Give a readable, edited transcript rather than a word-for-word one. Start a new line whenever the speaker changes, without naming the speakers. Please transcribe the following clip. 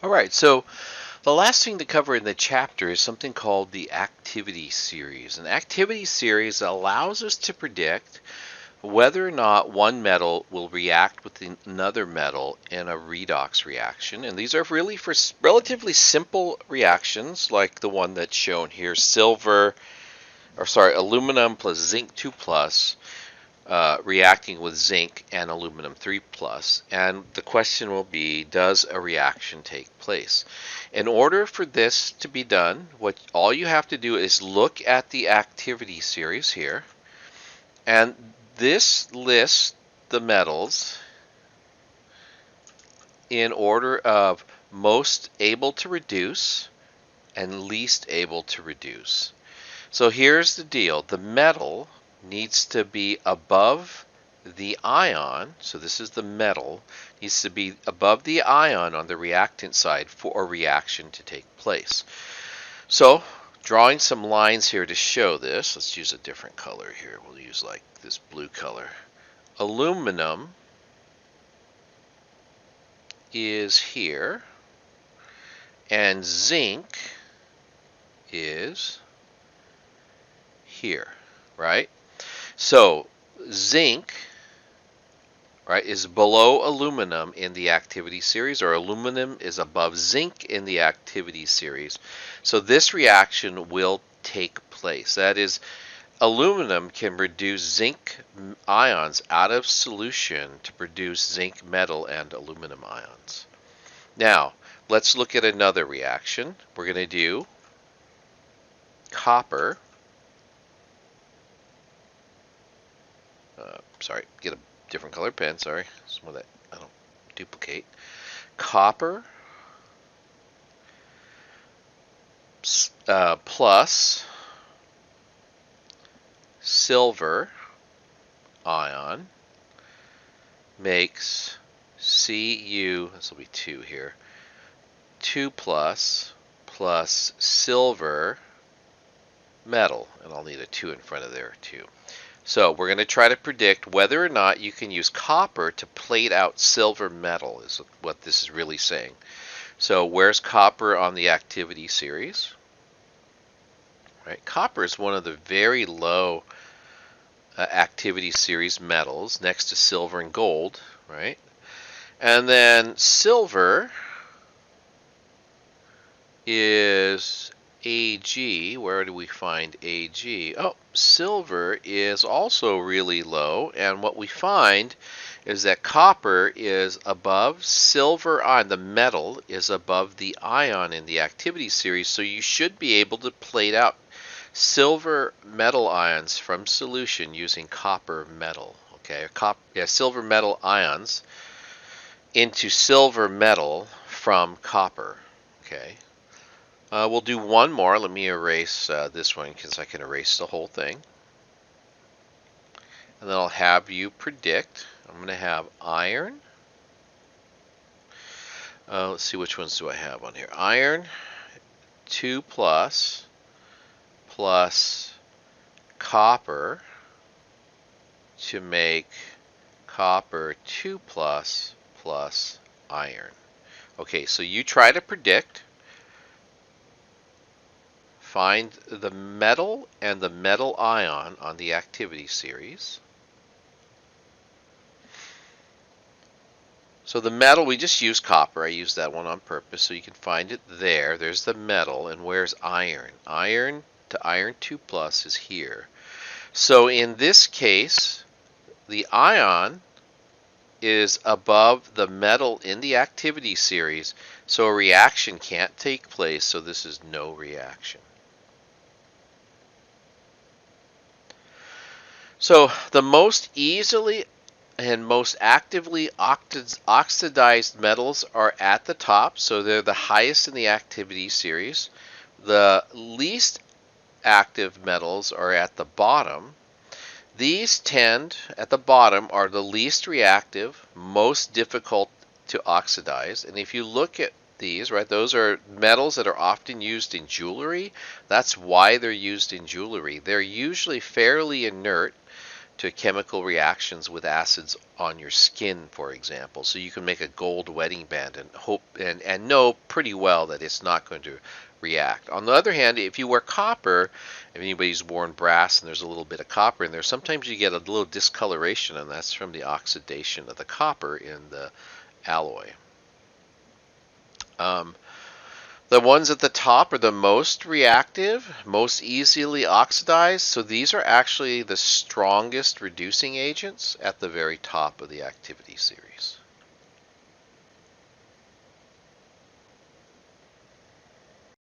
All right, so the last thing to cover in the chapter is something called the activity series. An activity series allows us to predict whether or not one metal will react with another metal in a redox reaction. And these are really for relatively simple reactions like the one that's shown here, aluminum plus zinc 2 plus reacting with zinc and aluminum 3 plus. And the question will be, does a reaction take place? In order for this to be done, all you have to do is look at the activity series here, and this lists the metals in order of most able to reduce and least able to reduce. So here's the deal. The metal needs to be above the ion, so this is the metal, needs to be above the ion on the reactant side for a reaction to take place. So, drawing some lines here to show this, let's use a different color here. We'll use like this blue color. Aluminum is here, and zinc is here, right? So zinc, right, is below aluminum in the activity series, or aluminum is above zinc in the activity series. So this reaction will take place. That is, aluminum can reduce zinc ions out of solution to produce zinc metal and aluminum ions. Now, let's look at another reaction. We're going to do copper. Get a different color pen, sorry. Some of that I don't duplicate. Copper plus silver ion makes Cu, this will be 2 here, 2 plus silver metal, and I'll need a 2 in front of there too. So we're going to try to predict whether or not you can use copper to plate out silver metal, is what this is really saying. So where's copper on the activity series? Right, copper is one of the very low activity series metals next to silver and gold, right? And then silver is Ag. Where do we find Ag? Oh, silver is also really low, and what we find is that copper is above silver ion. The metal is above the ion in the activity series, so you should be able to plate out silver metal ions from solution using copper metal. Okay, silver metal ions into silver metal from copper. Okay. We'll do one more. Let me erase this one because I can erase the whole thing. And then I'll have you predict. I'm going to have iron. Let's see, which ones do I have on here. Iron 2 plus copper to make copper 2 plus iron. Okay, so you try to predict. Find the metal and the metal ion on the activity series. So the metal, we just use copper. I used that one on purpose so you can find it there. There's the metal. And where's iron? Iron to iron 2 plus is here. So in this case, the ion is above the metal in the activity series, so a reaction can't take place, so this is no reaction. So the most easily and most actively oxidized metals are at the top, so they're the highest in the activity series. The least active metals are at the bottom. These at the bottom, are the least reactive, most difficult to oxidize. And if you look at these, right, those are metals that are often used in jewelry. That's why they're used in jewelry. They're usually fairly inert. to chemical reactions with acids on your skin, for example. So you can make a gold wedding band and hope and know pretty well that it's not going to react. On the other hand, if you wear copper, if anybody's worn brass and there's a little bit of copper in there, sometimes you get a little discoloration, and that's from the oxidation of the copper in the alloy. The ones at the top are the most reactive, most easily oxidized, so these are actually the strongest reducing agents at the very top of the activity series.